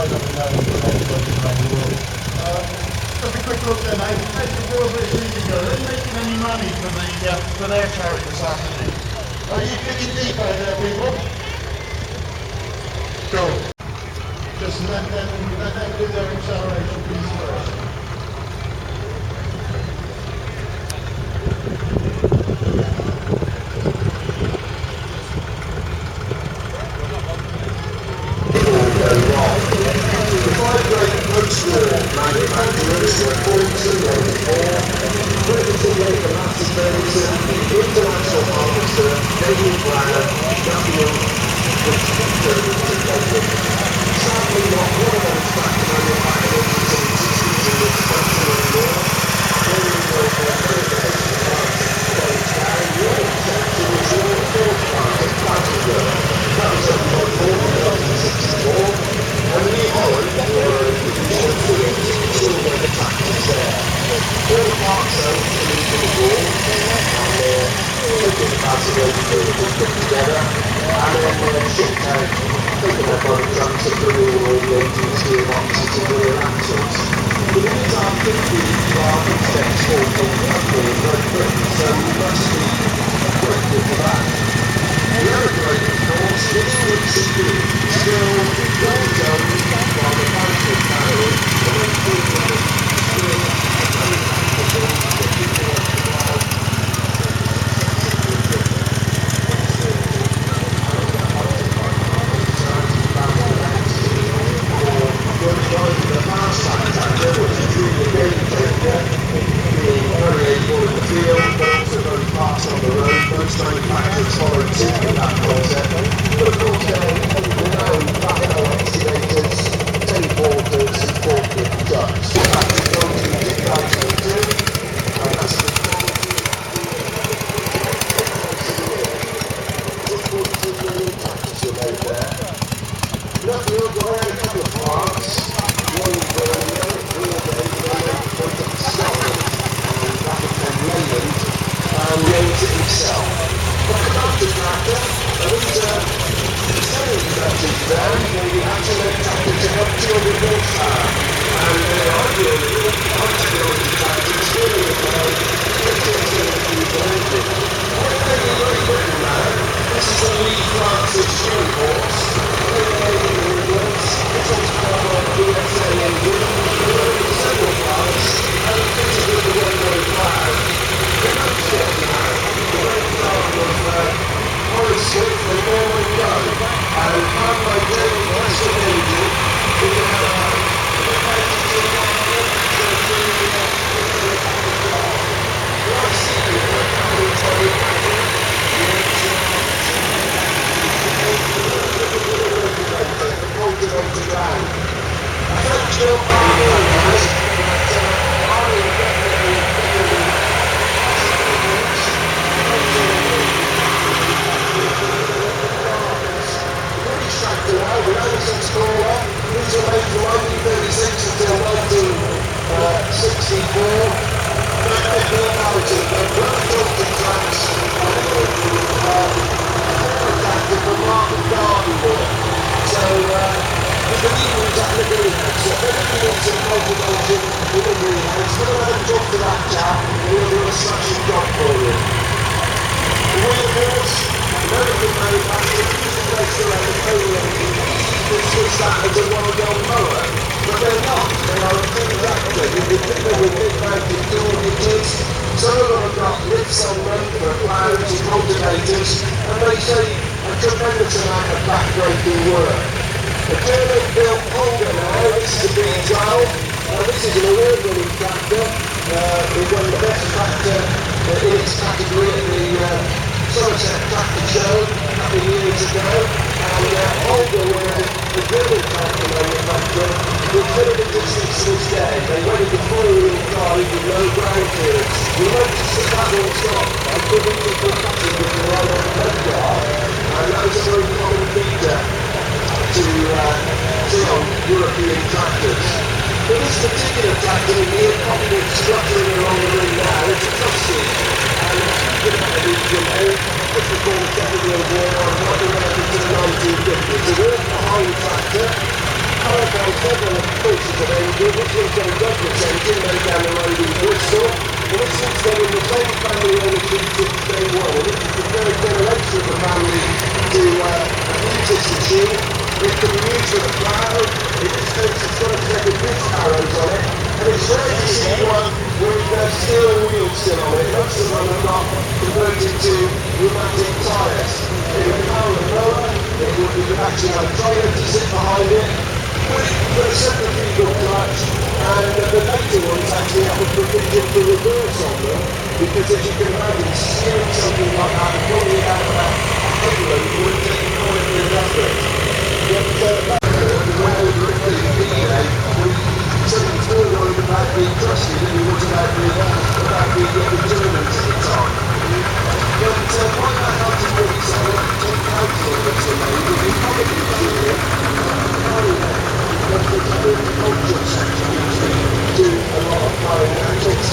I don't know for anybody around the world. Just a quick look then, before British Legion go, are they making any money for their charity this afternoon? Are you digging deep out there, people? Cool. Just let them do their acceleration piece first. Post-war manufacturers were Fordson, Ferguson, Massey, Ferguson, International Harvester, David Brown, Airfield, which turned into Holden. Sadly, not one of those tractor manufacturers is in existence in this country anymore. Many of those manufacturers closed down. The only exception is the old Ford plant at Gloucestershire. That was opened by Ford in 1964. And New Holland were producing fields, still where the tractors there. All the parts though coming to the wall, and they're taking the parts away before they put together, and then they're shipped out, taken out by the trucks and bringing all the engines, gearboxes and the Ransomes. But these are 50 large steps for factory in Great Britain, so we must be grateful for that. The other great, of course, is Exeki, still going by the Aifield family, and then people that still manufacture that people want to buy. The fast track tractor, which is really a game changer, being very able in the field, but also very fast on the road. Most manufacturers followed suit with that concept. But of course, known backhoe excavators, teleporters, and forklift trucks. That technology did come to, and that's the quality of the 42 million tractors were made there. Airfield got a couple of plants. One in Birmingham, went up to Scotland, and back in Leyland, and owns it himself. But the Kubota tractor, these Cerney tractors there, they actually make tractors to up 200 horsepower, and they are really high-technology tractors, really about 15 engine. What are they in Great Britain now? This is a Lea Francis Uni-Horse. This one's powered by a USA engine, with several parts, and fitted with the railway flag. It looks good now. The red flag was very swift and there we go. And powered by j.i.case engine, we can have a 92 mile nice secret for having Tommy Holden on the ground. I think still Arnoux has, but Arnoux definitely British tractor now, the Ransomes crawler. These are made from 1936 until 1964. They're mounted, they're well-built to tracks. Tractor for market garden work. So, we believe in technical effects. So, if anybody wants a cultivated in a greenhouse, go ahead and talk to that chap, and we'll do a smashing job for you. The wheelbars, American manufactured, usually placed around the pole engine, easy to dismiss that as a one-gun mower. But they're not. They are a big tractor. You can fit them with big-mounted dual hitches. Some of them have got lifts on them for ploughs and cultivators, and they save a tremendous amount of back-breaking work. The German-built Holden now, this is a B12. This is an award-winning tractor. It won the best tractor in its category at the Cirencester Tractor Show a couple of years ago. And Holden were the German tractor manufacturer with very good distance to this day. They went into four-wheel drive with no ground clearance. You notice the paddle stop and put in the cutting with the right on the guard. And that was a very common feature to see on European tractors. But this particular tractor here, probably struggling along the ring now, it's a trusty. And it's a Jubilee, just before the Second World War, and not around until the 1950s. It's a work-behind tractor, powered by several pieces of engine, which was a Douglas engine laid down the road in Bristol. And this has been in the same family ownership since day one. And this is the third generation of the family to use this machine. It can be used with a plough. In this case, it's got a set of disc arrows on it. And it's rare to see one with steel wheels still on it. Most of them have got converted to pneumatic tyres. It would power the blower. It would actually have a trailer to sit behind it. But a centrifugal clutch, and the later ones actually have a provision for reverse on them, because as you can imagine, steering something like that and pulling it out of that headland would take quite a bit of effort. But back then, when they were at the day, we said he was more worried about being trusted than he was about the Germans at the time. But by that 1947, Tom Council was made, and he probably the agricultural sector do a lot of plowing actions.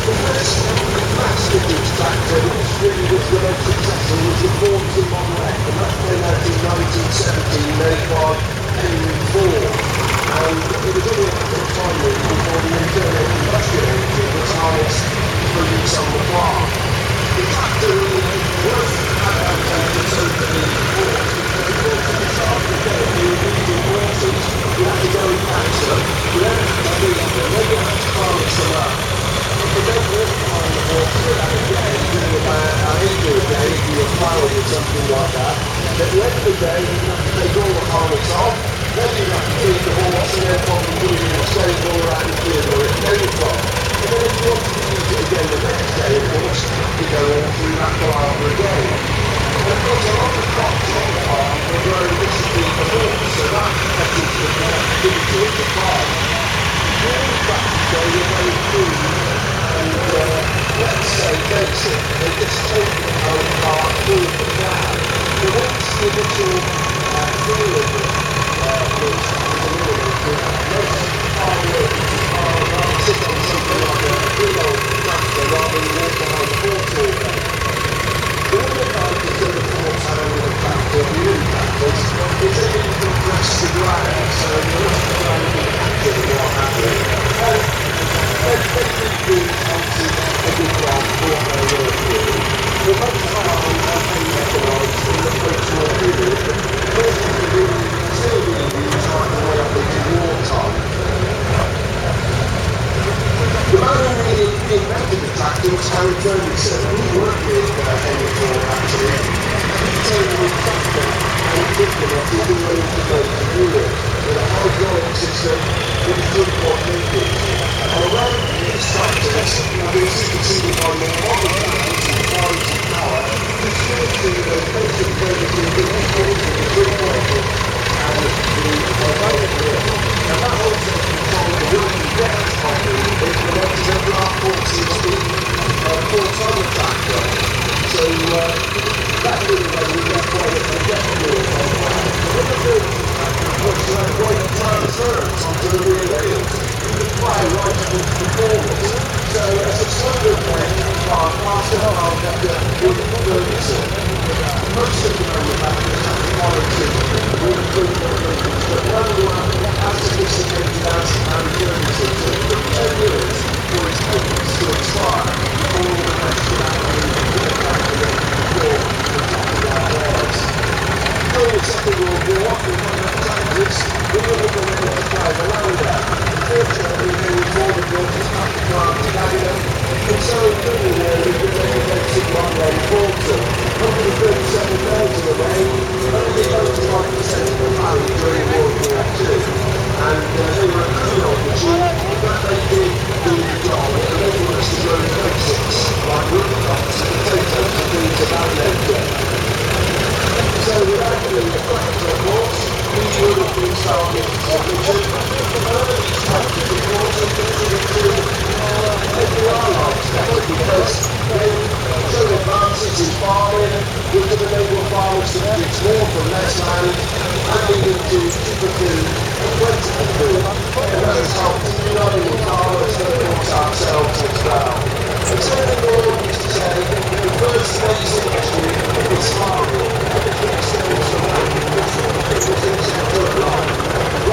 The first mass-produced tractor, which really was the most successful, was the Fordson Model F, and that came out in 1917, made by Henry Ford. And it was only a couple of time really before the internal combustion engine was harnessed for use on the farm. The tractor really was advantageous over the horse, because of course at the start of the day you were using horses, you had to go and catch them, you had to feed them, then you had to harness them up. If you don't walk behind the horse for that day, doing about an acre a day if you were ploughing or something like that, at the end of the day you'd have to take all the harness off, then you'd have to feed the horse and then probably put it in a stable or out in the field where it came from. And then if you wanted to use it again the next day, of course, you go all through that palaver again. And of course, a lot of crops on the farm were grown recently for horse, so that affected the productivity of the farm. The only practice though were very crude and, let's say, basic. They just take the whole car through the plough. But once the initial feel of it was eliminated, most farm workers would rather sit on something like a big old tractor rather than walk behind the horse all day. The other advantage of the four-time with a tractor, the new tractors, is that you can compress the ground, so you're not going to be active and what have you. And they do obviously a good job for what they're working. For most farms, as they recognise in the post-war period, most of the still being used right the way up into wartime. The man who really invented the tractor was Ferguson, and he worked with Henry Ford actually. He turned his tractor and implemented the way to go to Europe with a hydraulic system with three-point linkage. And around these tractors, and as you can see by more modern tractors and quality power, you still see those basic Ferguson linkage with the three-point and the hydraulic lift. And that also controls the working depth of the implemented every R14 full-time tractor. So that's really where we get quite a depth of it on that. But when the Ferguson tractor puts that great transference onto the rear wheels, you can fly right up into the corners. So as a standard way, faster with Ferguson. Most of the manufacturers have to follow suit with improvement linkage, but none of them as sophisticated as Ferguson. So it took 10 years for its patents to expire before all the rest could actually get calculated before the top of our wires. During the Second World War, we ran out of tractors, we were able to fly the Lander. Unfortunately, they were born and built as tractor plants in Aberdeen, and so in doing there, we were invented one-lane Fordson. 137 miles in the range, only 95% of them married during World War II. And they were a good old machine, but they did do the job and enabled us to learn the basics, like roottops and potatoes and things of that nature. So without doing the tractor, of course, we would have been starting submission. None of these tractors, of course, are considered to make our lives better because they so advances in farming, we can enable farmers to produce more from less land and leading to cheaper food and plentiful food. And that has helped not only farmers but of course ourselves as well. And Cerney used to say the first phase industry is farming, everything else goes away because it was easier to apply.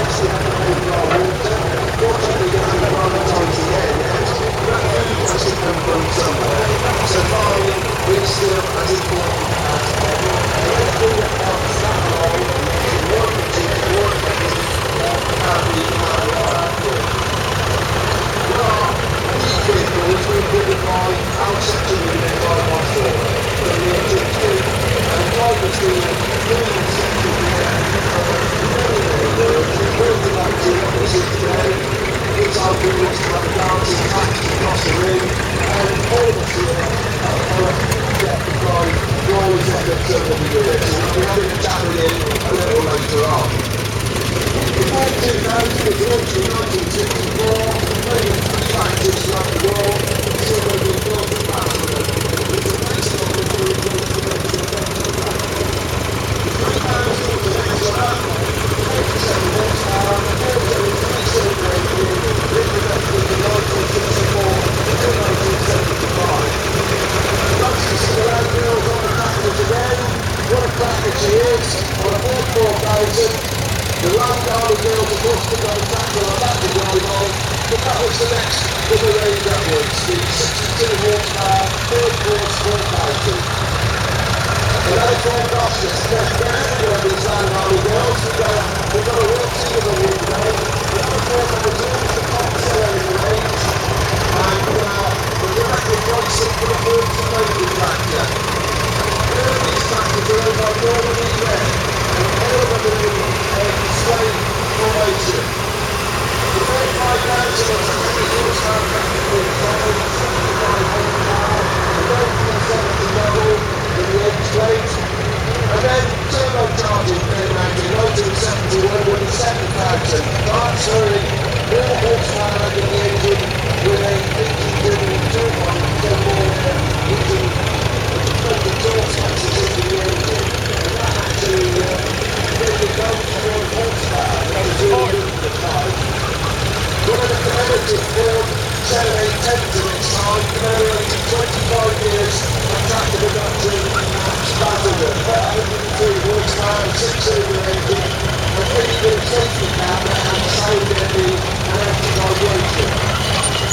2000 was launched in 1964, made in 3 factories throughout the world, still being built in Barcelona. It's a base model for the Gloucestershire factory. The 3000 was an excellent 87 horsepower, also in 3-cylinder engine, in production from 1964 until 1975. Francis is around girls on the tractors again. What a cracker she is on a Ford 4000. The last Arnoux girls are supposed to go tractor on that to drive on, but that was the next in the range upwards. The 62 horsepower, third force 4000. And that is all Gloucestershire. There's very well these Arnoux girls. We've got a real team of them here today. The other 4000 is the top seller in the range. And the record pricing for the Fordson lady tractor. All of these tractors are owned by Northern England, and all of them are in display formation. The 35,000 was a heavy horsepower tractor for its time, 75 horsepower, a 1970 model in the H plate. And then turbocharging came out in 1971 with the 7,000. That's very more horsepower under the engine with a 18-driven turbine, so more engine expensive torque sensors into the engine. And that actually gave the most horsepower that was really good at the time. One of the competitive Ford Cerney 10s in its time commemorated 25 years of tractor production at Basildon. 103 horsepower, 6-cylinder engine, a really good safety camera and sound engine and anti-vibration.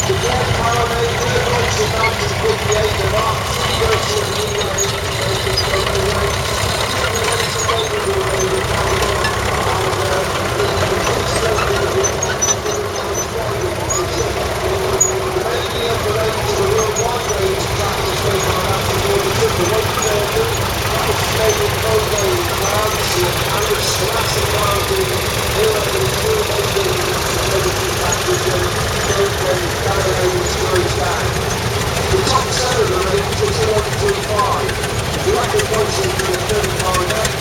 The Ford Paramount relaunched in 1958 and marked 3 versions of the E-Range, making the range, the latest available range of Babylon, and the six-stroke engine driving position. The making of the range of a worldwide range of tractors made by Massey Ferguson, the 130, that was made in Holden in France, and it's the Massey plant in Europe and it's still made in the Massey Ferguson factories when Galileo closed down. The top seller of the range was the 135. The record pricing for the 35X,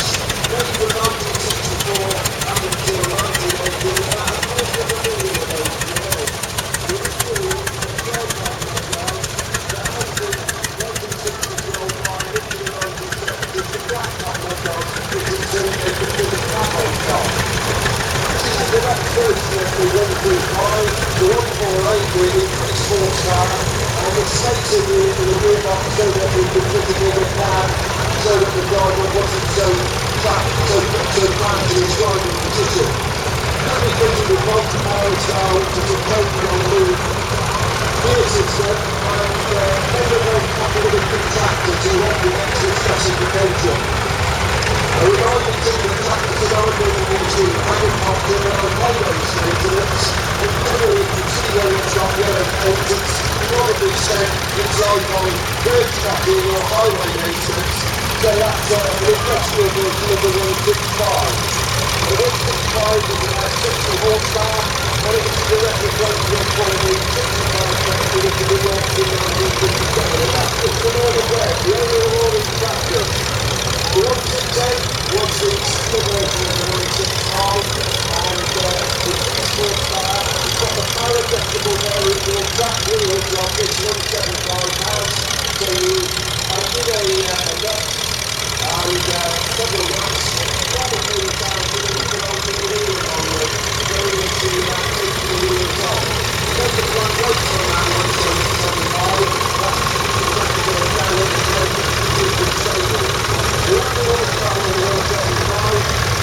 made from 1964 up until 1980, and that has cost over $1 million of those in the world. The original that has been 1960-year-old by into the 1970s, the black top model, which is the carbon top. This is the direct version of the 135, the 148 with increased horsepower, and it states in the gearbox so that we could put it in the cab, so that the driver wasn't so cramped in his driving position. Very fitted with multi-power style, which is a total on move gear system, and made a very happy with a good tractor to want the extra specification. A reliable team of tractors and owners using agriculture and highway maintenance, and generally you can see where it's got yellow paint, it's probably said it's like on bird tracking or highway maintenance, so that's an industrial version of the 165. The 165 is about 60 horsepower, and it was a direct replacement for the 65 tractor which was launched in 1957, and that's just an order bread, the only of all these tractors. The 168 was the smaller version of the 165, and it's 6 horsepower. It's got the power adjustable variant or track wheels like this 175 has, so you give a nut and several nuts, probably about you can open the wheel on them, going into taking the wheels off. Then the front lights on that 175, that's exactly going down at the front, you can stable. The other horsepower on the 175,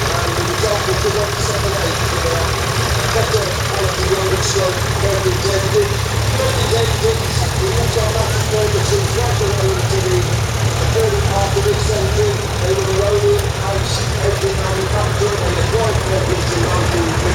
and the result was the 178. Better quality road stroke, perfect engine. All these engines, the ones on Massey Ferguson, right away into the early part of this century. They were their own in-house engine manufacturer, and they drive Ferguson in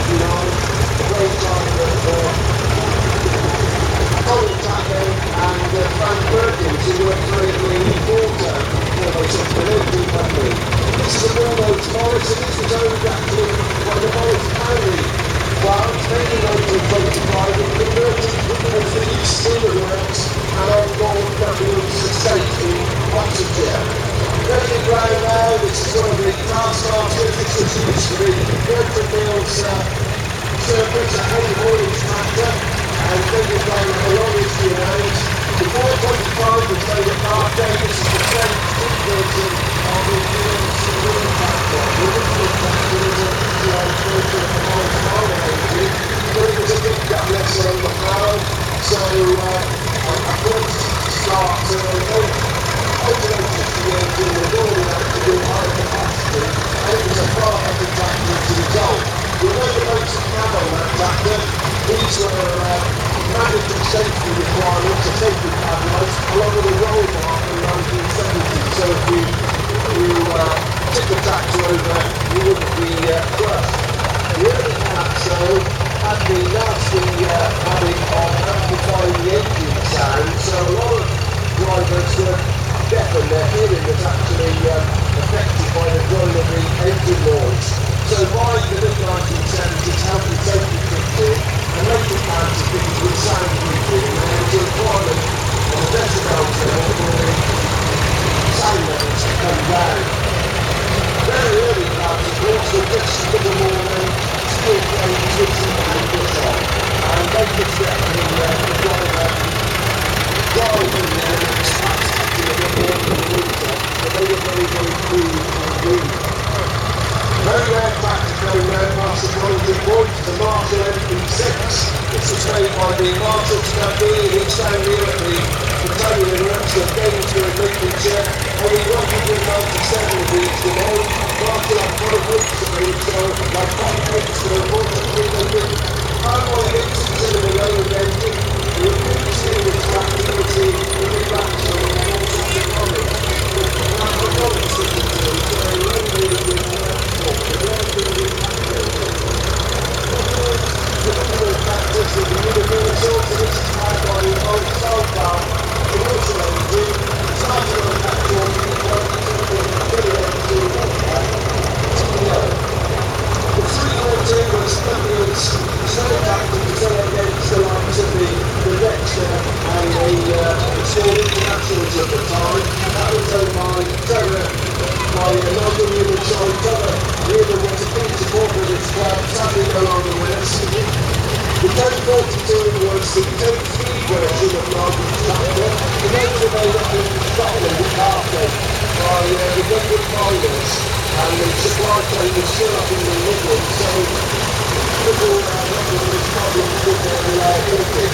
tractor. These were mandatory safety requirements, a safety padlocks, along with a roll bar from 1970. So if you tip the tractor over, you wouldn't be crushed. The early cats, though, had the nasty habit of amplifying the engine sound, so a lot of drivers were deafened. Their hearing was actually affected by the growing of the engine noise. So by the mid-1970s, health and safety kicked in, and later plans have been with soundproofing, and there was a requirement on the decibels level for the sound levels to come down. Very early cars, of course, were just a little more than steel frames with some anchors on, and they just get the driver driving there and expecting a bit more than the winter, but they were very, very cool indeed. Very rare practice going round past the Wellington Point, the Marshall MP6. This was made by the Marshall Company, it's down here at the Battalion Works of Gainesville in Lincolnshire. Only 197 of these today. Marshall had 12 weeks of these, so like 5 weeks to report to 3 weeks. I'm on the 8 in the road engine. The repeat series of activity will be back to the Marshall Company. That's the knowledge system, so they really good practice with the universal, so this is powered by the old southbound commercial engine, starting on the platform in the 314 was Airfield's snow tactic to turn against the likes of the Dexter and the small internationals at the time. That was owned by Trevor, by Nigel Newman, Charlie Trevor. Newman was a key supporter of this club, sadly no longer with us. The 1042 was the 10-speed version of Nigel's tractor. The names were made up in Scotland at Glasgow by the Dublin miners, and the supply chain was still up in the Midlands, so little was problems with their reliability.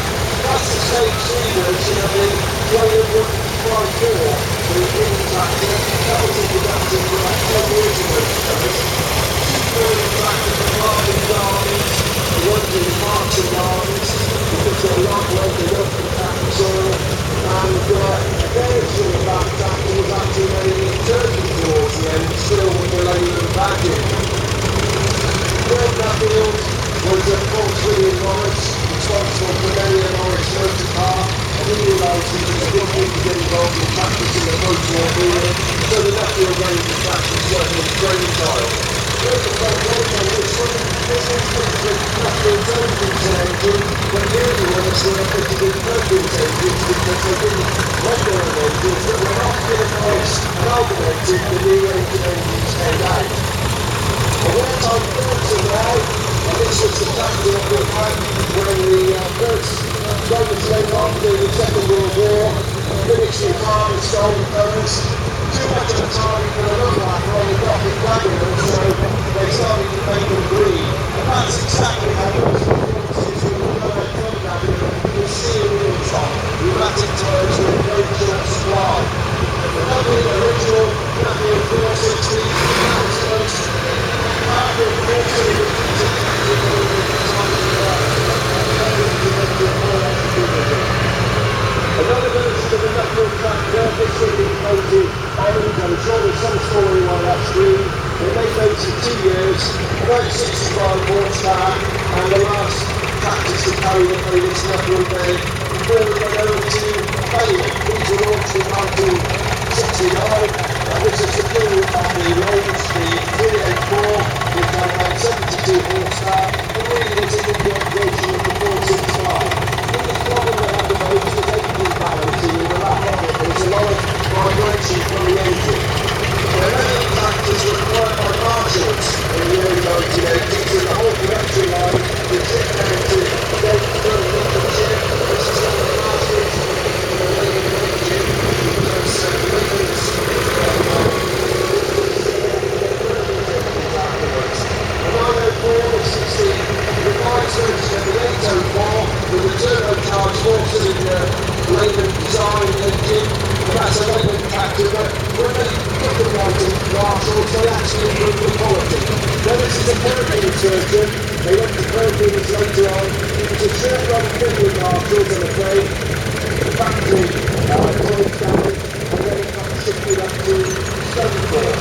That's the stage 3 version of the 154, the green tractor. That was in production for about 10 years ago. Two-thirds tractor for farming gardens, the ones in the parks and gardens, because they're lightweight, they don't compact the soil, and their sort of that tractor was actually made in Turkey towards the end, still with the Leyland badging. Airfield was a false William Morris, responsible for many a Morris motor car, and he realised he was still need to get involved in practice in the post-war period, so the Nuffield range of practice was his training child. There's a front page on this one. This is the Nuffield's engines engine, but the early ones were fitted in Ferguson engines because they didn't run their own engines that were not minimised and amalgamated the new engine engines came out. A wartime Fordson now, and this was the tractor that we had when the first Romans went on during the Second World War, finished with farm and stolen colours. Too much of the time for a long lap on the Gothic wagons, so they started to make them green. And that's exactly how most of the Fordsons with the Kubota front cabinet with steel wheels on, pneumatic tyres were in very short supply. The Nuffield original, Nuffield 460, that was the most powerful Fordson in the another version of the Nuffield tractor, this one being quoted orange, I'm sure there's some story on that screen. They made those in 2 years, about 65 horsepower, and the last tractors to carry the famous Nuffield bed before we went over to Aifield. These were launched in 1969, and this is the fuel of the range, the 384, which had about 72 horsepower, and really was a good version of the 465. The biggest problem they had the most was engine balancing with the lap on it. There was a lot of vibration from the engine. Now, many tractors were acquired by Marshalls in the early 1980s, and the whole production line was shipped down to Gloucestershire, Lincolnshire. This is one of the last things that we did in the Leyland engine, because the Leylands afterwards. And I know 4 or 16 They went to Perkins later on. It was a short run Finland afterwards, I'm afraid. The factory closed down, and then it got shifted up to Stoneport.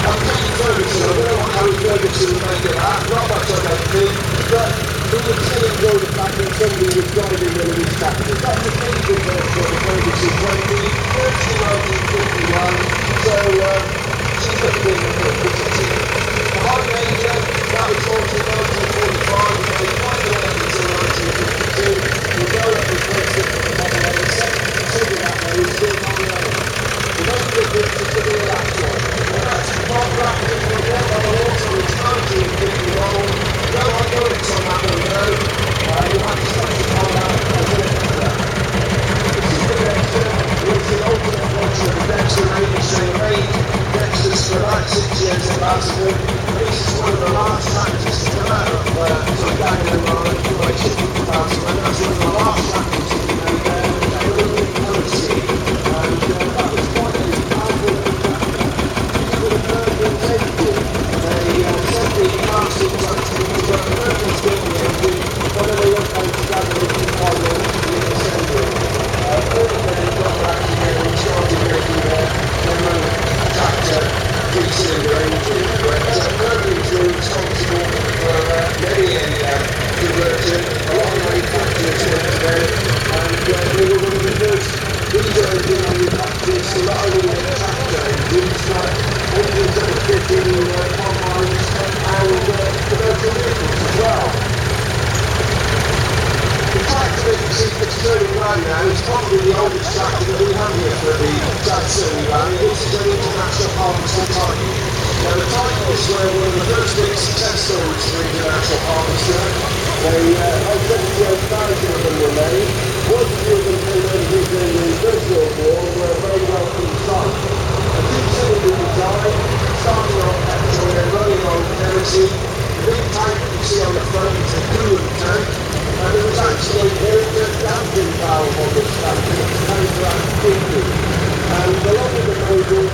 I'm taking Ferguson. I don't know what Harry Ferguson would make of that. Not much, I don't think. But he would still enjoy the fact that somebody was driving one of his tractors. That was a pretty good version of the Ferguson 20, first in 1951. So, she's got to be in the publicity. The High Major, that was launched in 1945, and they quite well until 1952. The direct replacement for the Model A, the second consider that though is still Model A. The main difference is the rear axle. And that's not wrapped into a one on the horse on its 1951. No hydraulics on that one though. You have to start to call that a bit better. The Super Dexter was the ultimate version of the Dexter 80, so the main Dexters for about 6 years at Gloucestershire. This is one of the last tractors to come out of sort of Daniel Ryan, like 60,000, and that's one of the last tractors to be made there. With a new colour scheme. And that was quite a powerful tractor. With a Perkins engine. They sent the casting tractor to the Perkins built the engine, but then they went home to gather it in final with assembly. Gordon then got back together and started making their own tractor 3-cylinder engine. But Perkins were responsible for many a conversion. A lot of manufacturers went to them, and they were one of the first diesel engine manufacturers to not only make tractor engines, but engines that would fit in combines and commercial vehicles as well. The tractor that you see that's turning around now is probably the oldest tractor that we have here for the Cerney Valley. This is an international harvester Titan. Now the Titans were one of the first big success stories for international harvester. They had 78,000 of them were made. Quite a few of them came over during the First World War and were very well inside. A two-cylinder design, starting on petrol and then running on kerosene. The big tank you see on the front is the coolant tank. And there was actually a damping valve on this tractor to counteract cooling. And along with the models,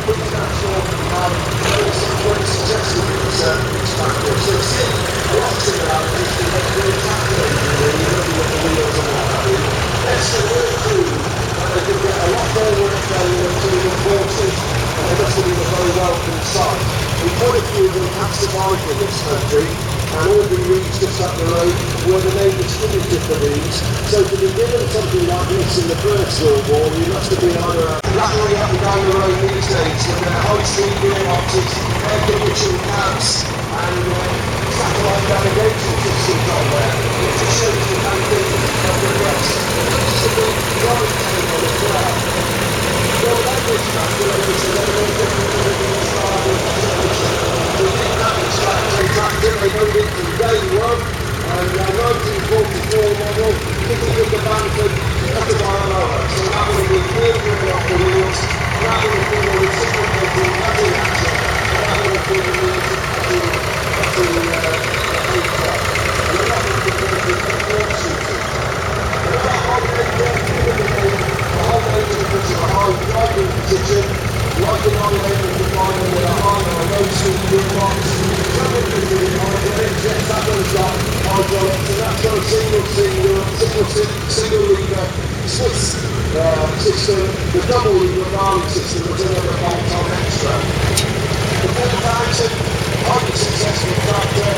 International had very successful with these tractors. So you see a lot of similarities to what the tractor engine when you're looking at the wheels and what have you. Yes, they were true, and they could get a lot more work done than the horses, and they must have been a very welcome sight. And quite a few of them have survived in this country, and Holden Reeds just up the road were the main distributor for these. So to be given something like this in the First World War, you must have been either rattling up and down the road these days with their high-speed gearboxes, air-conditioned cabs, and satellite navigation systems on there. It just shows you how things have progressed. It's a big drive table as well. Well, that was calculated so they're very different to the style of installation. We didn't have a tractor, they moved it from day one, and 1944 model, fitted with the Bamford cutter bar lower. So that would have been clear off the wheels, that would have been a reciprocating cutting action, and that would have been the cutting the paint job. And a lot of them were floor shooting. And that whole engine puts in a high driving position, like the non-label combiner with a high or low speed gearbox. Some of them do hydraulics, yes, that one's got hydraulics, and that's got a single lever Swiss system, the double lever valve system was another bolt-on extra. The 4000, highly successful tractor.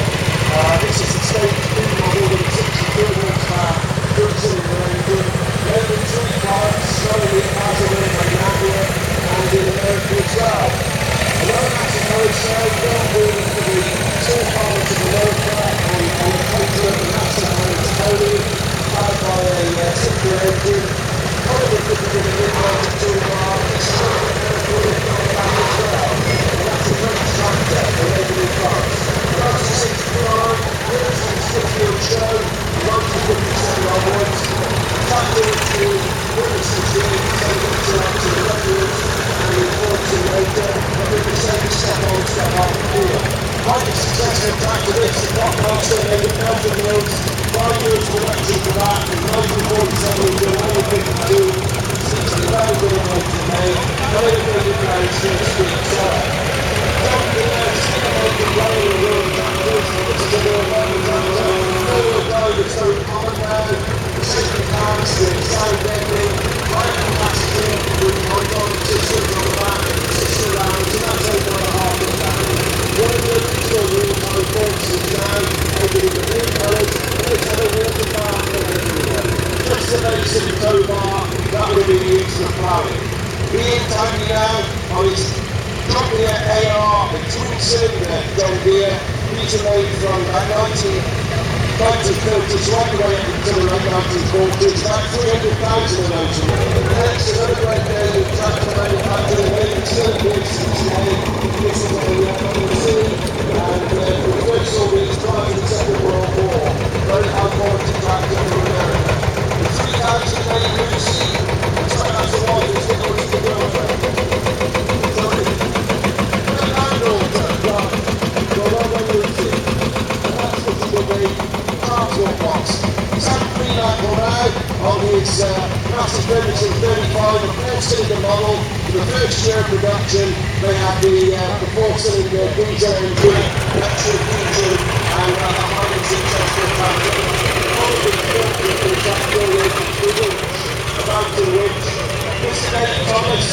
This is the stage 2 model with a 62 horsepower 3-cylinder engine. Every 3 parts, slowly Massey and Manuel, and in Airfield as well. Another massive motorcycle, built for the two parts of the motor and on the motor, and that's the Holden, powered by a simpler engine. Holden could be given a mid-motor toolbar, it's a Airfield back as well. And that's a French tractor for regular parts. That's a 69, wheels on 6-wheel show, motor 57 onwards. Tractor to wheels 68, so it's up to the reference, and the Fordson motor, but with the same step-on, step-off gear. Highly successful tractor this, the top master made the Belgian wheels, 5 years production for that, in 1947 until 1952, 60,000 in motor made, very good in 6 weeks. Nevertheless, the running and wheeling tractors, for ploughing. The in-tanky now on his Jubilee AR, the twin-cylinder John Deere. These are made from about 1930s right the way up until the late 1940s, about 300,000 of those. Next, another great day of tractor manufacturing, made still in business today. This is what we see, and we first saw these prior to the Second World War. Very high quality tractor from America. The 3000 Lucy, that's the one who's the most of the girlfriend. Sorry. The handle truck, the Volvo Lucy. And that's what it will be. Box. He's had a 3 litre now on his Massey Ferguson 35, a 4-cylinder model. For the first year of production, they had the 4-cylinder diesel engine, electric engine, and a highly successful tractor. About the winch. Mr. Eddie Thomas,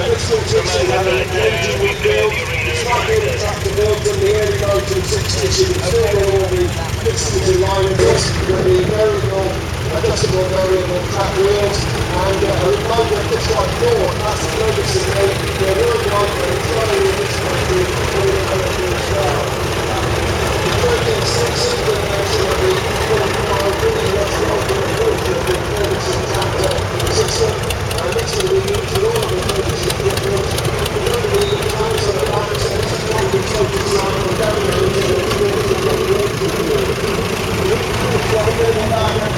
this looks like an engine we built. It's not been a tractor built in the early 1960s. You can still get all the pistons in line with this. You've got the variable, adjustable variable track wheels, and a remote that looks like Ford. That's the Ferguson made. They're worldwide, but it's running in this country as well. The 13-cylinder version of the 45 really was the ultimate version of the Ferguson tractor system, and this will be used in all of the Ferguson vehicles. We're going to be in terms of the back, so this is one we focus on from down there into the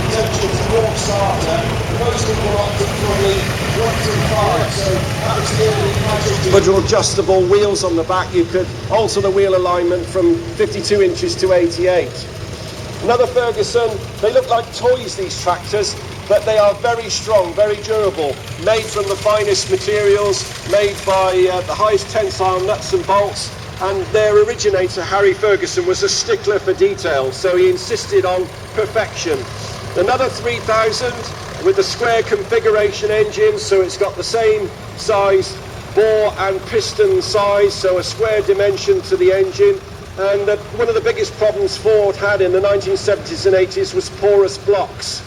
potential sport starter. Most people opted for the 125, so that was the only magic. But your adjustable wheels on the back, you could alter the wheel alignment from 52 inches to 88. Another Ferguson, they look like toys, these tractors, but they are very strong, very durable, made from the finest materials, made by the highest tensile nuts and bolts, and their originator, Harry Ferguson, was a stickler for detail, so he insisted on perfection. Another 3000 with the square configuration engine, so it's got the same size bore and piston size, so a square dimension to the engine. And one of the biggest problems Ford had in the 1970s and 80s was porous blocks.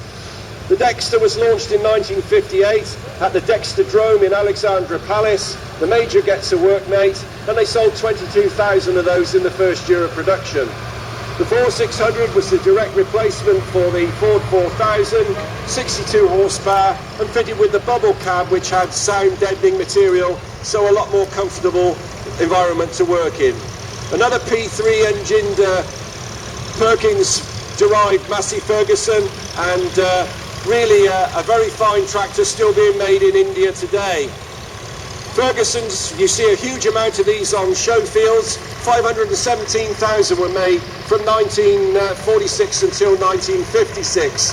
The Dexter was launched in 1958 at the Dexter Drome in Alexandra Palace. The Major gets a workmate, and they sold 22,000 of those in the first year of production. The 4600 was the direct replacement for the Ford 4000, 62 horsepower, and fitted with the bubble cab, which had sound deadening material, so a lot more comfortable environment to work in. Another P3 engined Perkins-derived Massey Ferguson, and really a very fine tractor still being made in India today. Fergusons, you see a huge amount of these on show fields. 517,000 were made from 1946 until 1956.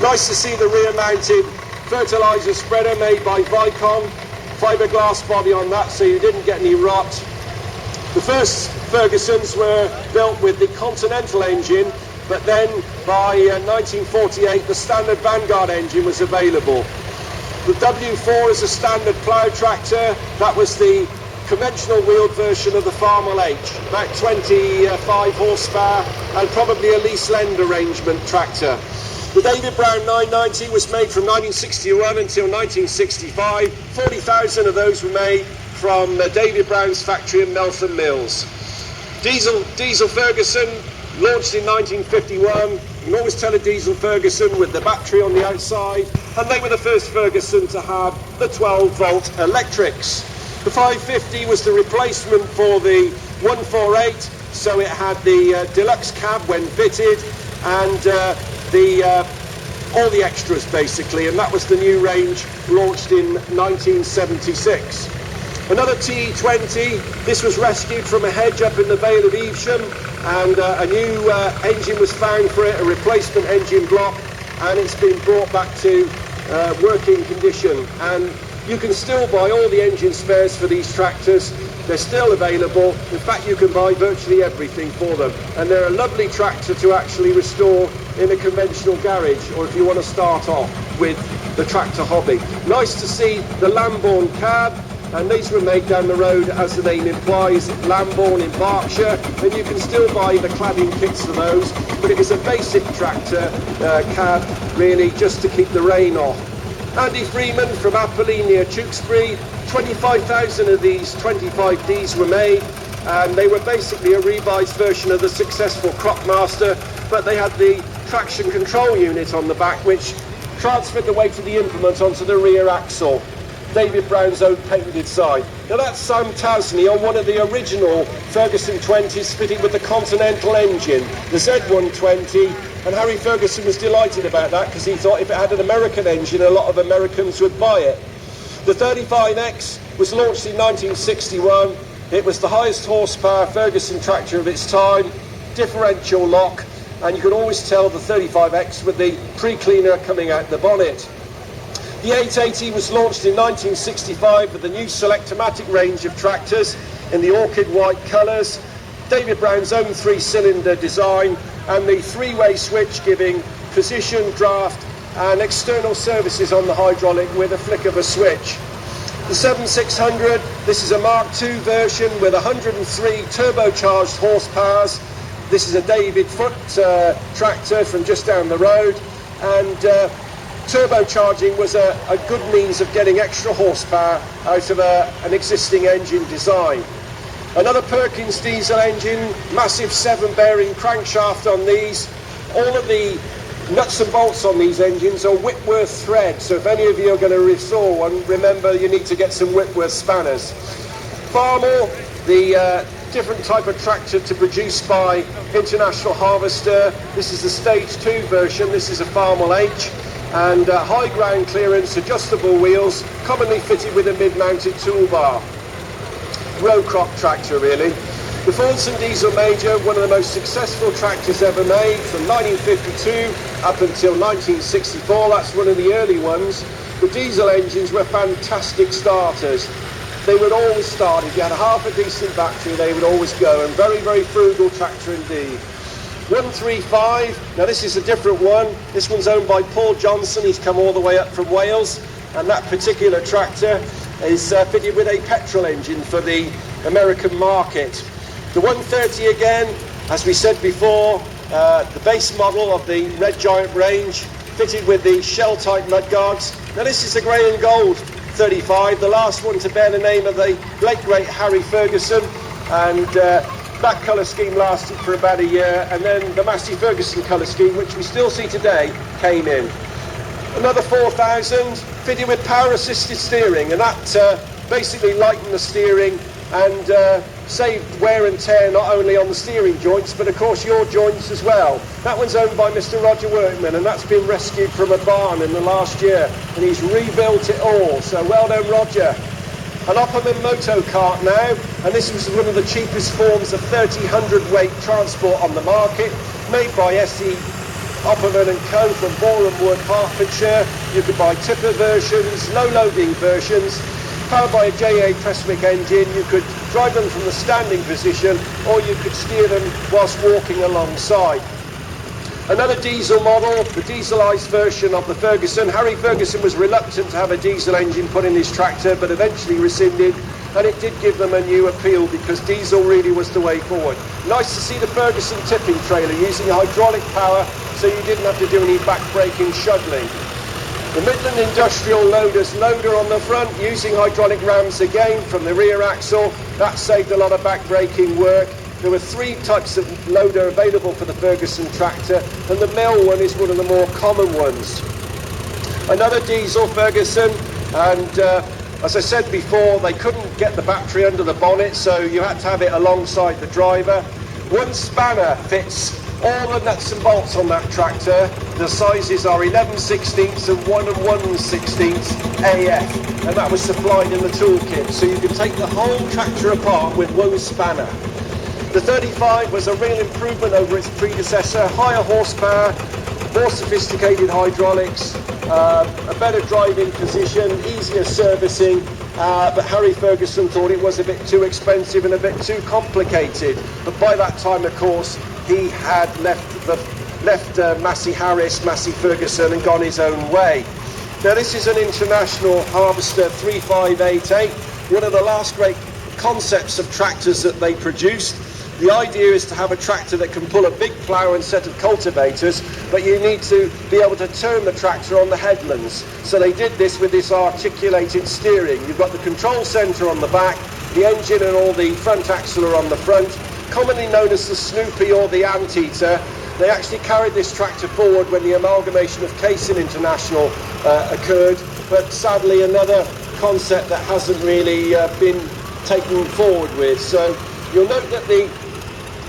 Nice to see the rear-mounted fertiliser spreader made by Vicon. Fiberglass body on that, so you didn't get any rot. The first Fergusons were built with the Continental engine, but then by 1948 the standard Vanguard engine was available. The W4 is a standard plough tractor. That was the conventional wheeled version of the Farmel H, about 25 horsepower and probably a lease lend arrangement tractor. The David Brown 990 was made from 1961 until 1965. 40,000 of those were made from David Brown's factory in Meltham Mills. Diesel Ferguson, launched in 1951. You can always tell a diesel Ferguson with the battery on the outside, and they were the first Ferguson to have the 12-volt electrics. The 550 was the replacement for the 148, so it had the deluxe cab when fitted, and all the extras basically, and that was the new range launched in 1976. Another T20, this was rescued from a hedge up in the Vale of Evesham, and a new engine was found for it, a replacement engine block, and it's been brought back to working condition. And you can still buy all the engine spares for these tractors. They're still available. In fact, you can buy virtually everything for them. And they're a lovely tractor to actually restore in a conventional garage, or if you want to start off with the tractor hobby. Nice to see the Lambourne cab. And these were made down the road, as the name implies, Lambourne in Berkshire, and you can still buy the cladding kits for those, but it was a basic tractor cab, really, just to keep the rain off. Andy Freeman from Appley near Tewkesbury. 25,000 of these 25Ds were made, and they were basically a revised version of the successful Cropmaster, but they had the traction control unit on the back which transferred the weight of the implement onto the rear axle. David Brown's own patented side. Now that's Sam Tasney on one of the original Ferguson 20s fitted with the Continental engine, the Z120, and Harry Ferguson was delighted about that because he thought if it had an American engine a lot of Americans would buy it. The 35X was launched in 1961. It was the highest horsepower Ferguson tractor of its time, differential lock, and you could always tell the 35X with the pre-cleaner coming out the bonnet. The 880 was launched in 1965 with the new Selectomatic range of tractors in the orchid white colours, David Brown's own 3-cylinder design, and the three-way switch giving position, draft and external services on the hydraulic with a flick of a switch. The 7600, this is a Mark II version with 103 turbocharged horsepowers. This is a David Foot tractor from just down the road, and turbocharging was a good means of getting extra horsepower out of an existing engine design. Another Perkins diesel engine, massive 7-bearing crankshaft on these. All of the nuts and bolts on these engines are Whitworth thread, so if any of you are going to restore one, remember you need to get some Whitworth spanners. Farmall, the different type of tractor to produce by International Harvester. This is the Stage 2 version, this is a Farmall H, and high ground clearance, adjustable wheels, commonly fitted with a mid-mounted toolbar. Row crop tractor really. The Fordson Diesel Major, one of the most successful tractors ever made from 1952 up until 1964, that's one of the early ones. The diesel engines were fantastic starters. They would always start. If you had half a decent battery, they would always go, and very, very frugal tractor indeed. 135, now this is a different one. This one's owned by Paul Johnson. He's come all the way up from Wales, and that particular tractor is fitted with a petrol engine for the American market. The 130 again, as we said before, the base model of the Red Giant range, fitted with the shell-type mudguards. Now this is the grey and gold 35, the last one to bear the name of the late great Harry Ferguson, and that colour scheme lasted for about a year, and then the Massey Ferguson colour scheme, which we still see today, came in. Another 4000 fitted with power assisted steering, and that basically lightened the steering and saved wear and tear not only on the steering joints but of course your joints as well. That one's owned by Mr. Roger Workman, and that's been rescued from a barn in the last year, and he's rebuilt it all, so well done Roger. An Opperman moto cart now, and this was one of the cheapest forms of 30 weight transport on the market, made by S.E. Opperman and Co. from Boreham Wood, Hertfordshire. You could buy tipper versions, low loading versions, powered by a J.A. Prestwick engine. You could drive them from the standing position, or you could steer them whilst walking alongside. Another diesel model, the dieselised version of the Ferguson. Harry Ferguson was reluctant to have a diesel engine put in his tractor, but eventually rescinded, and it did give them a new appeal because diesel really was the way forward. Nice to see the Ferguson tipping trailer using hydraulic power, so you didn't have to do any back-braking shuttling. The Midland Industrial Loader's loader on the front, using hydraulic rams again from the rear axle. That saved a lot of back-braking work. There were 3 types of loader available for the Ferguson tractor, and the mill one is one of the more common ones. Another diesel Ferguson, and as I said before, they couldn't get the battery under the bonnet, so you had to have it alongside the driver. One spanner fits all the nuts and bolts on that tractor. The sizes are 11/16 and 1 1/16 AF, and that was supplied in the toolkit, so you could take the whole tractor apart with one spanner. The 35 was a real improvement over its predecessor, higher horsepower, more sophisticated hydraulics, a better driving position, easier servicing, but Harry Ferguson thought it was a bit too expensive and a bit too complicated. But by that time, of course, he had left Massey Harris, Massey Ferguson, and gone his own way. Now this is an International Harvester 3588, one of the last great concepts of tractors that they produced. The idea is to have a tractor that can pull a big plough and set of cultivators, but you need to be able to turn the tractor on the headlands. So they did this with this articulated steering. You've got the control centre on the back, the engine and all the front axle are on the front, commonly known as the Snoopy or the Anteater. They actually carried this tractor forward when the amalgamation of Casing International occurred, but sadly another concept that hasn't really been taken forward with. So you'll note that the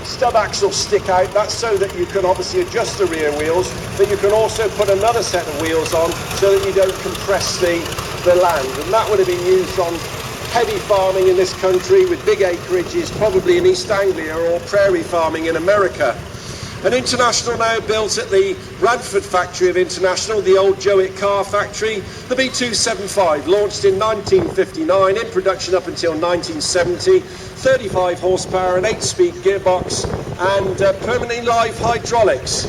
stub axles stick out. That's so that you can obviously adjust the rear wheels, but you can also put another set of wheels on so that you don't compress the land. And that would have been used on heavy farming in this country with big acreages, probably in East Anglia, or prairie farming in America. An International now built at the Radford factory of International, the old Jowett car factory. The B275, launched in 1959, in production up until 1970, 35 horsepower, an 8-speed gearbox, and permanently live hydraulics.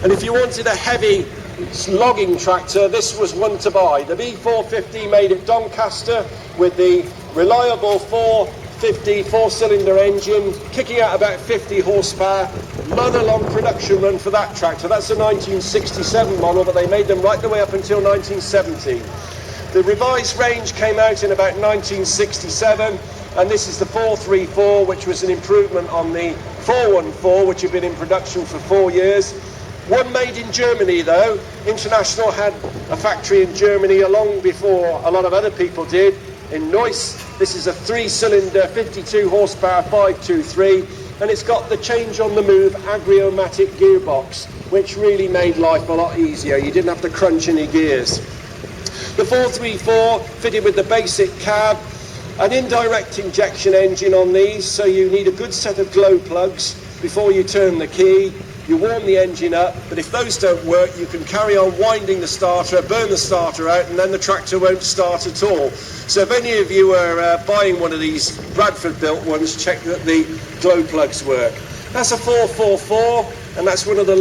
And if you wanted a heavy logging tractor, this was one to buy. The B450 made at Doncaster with the reliable 450 4-cylinder engine, kicking out about 50 horsepower. Month-long production run for that tractor. That's a 1967 model, but they made them right the way up until 1970. The revised range came out in about 1967, and this is the 434, which was an improvement on the 414, which had been in production for 4 years. One made in Germany though. International had a factory in Germany long before a lot of other people did, in Neuss. This is a 3-cylinder 52 horsepower 523, and it's got the change on the move Agriomatic gearbox, which really made life a lot easier. You didn't have to crunch any gears. The 434 fitted with the basic cab, an indirect injection engine on these, so you need a good set of glow plugs before you turn the key. You warm the engine up, but if those don't work, you can carry on winding the starter, burn the starter out, and then the tractor won't start at all. So if any of you are buying one of these Bradford-built ones, check that the glow plugs work. That's a 444, and that's one of the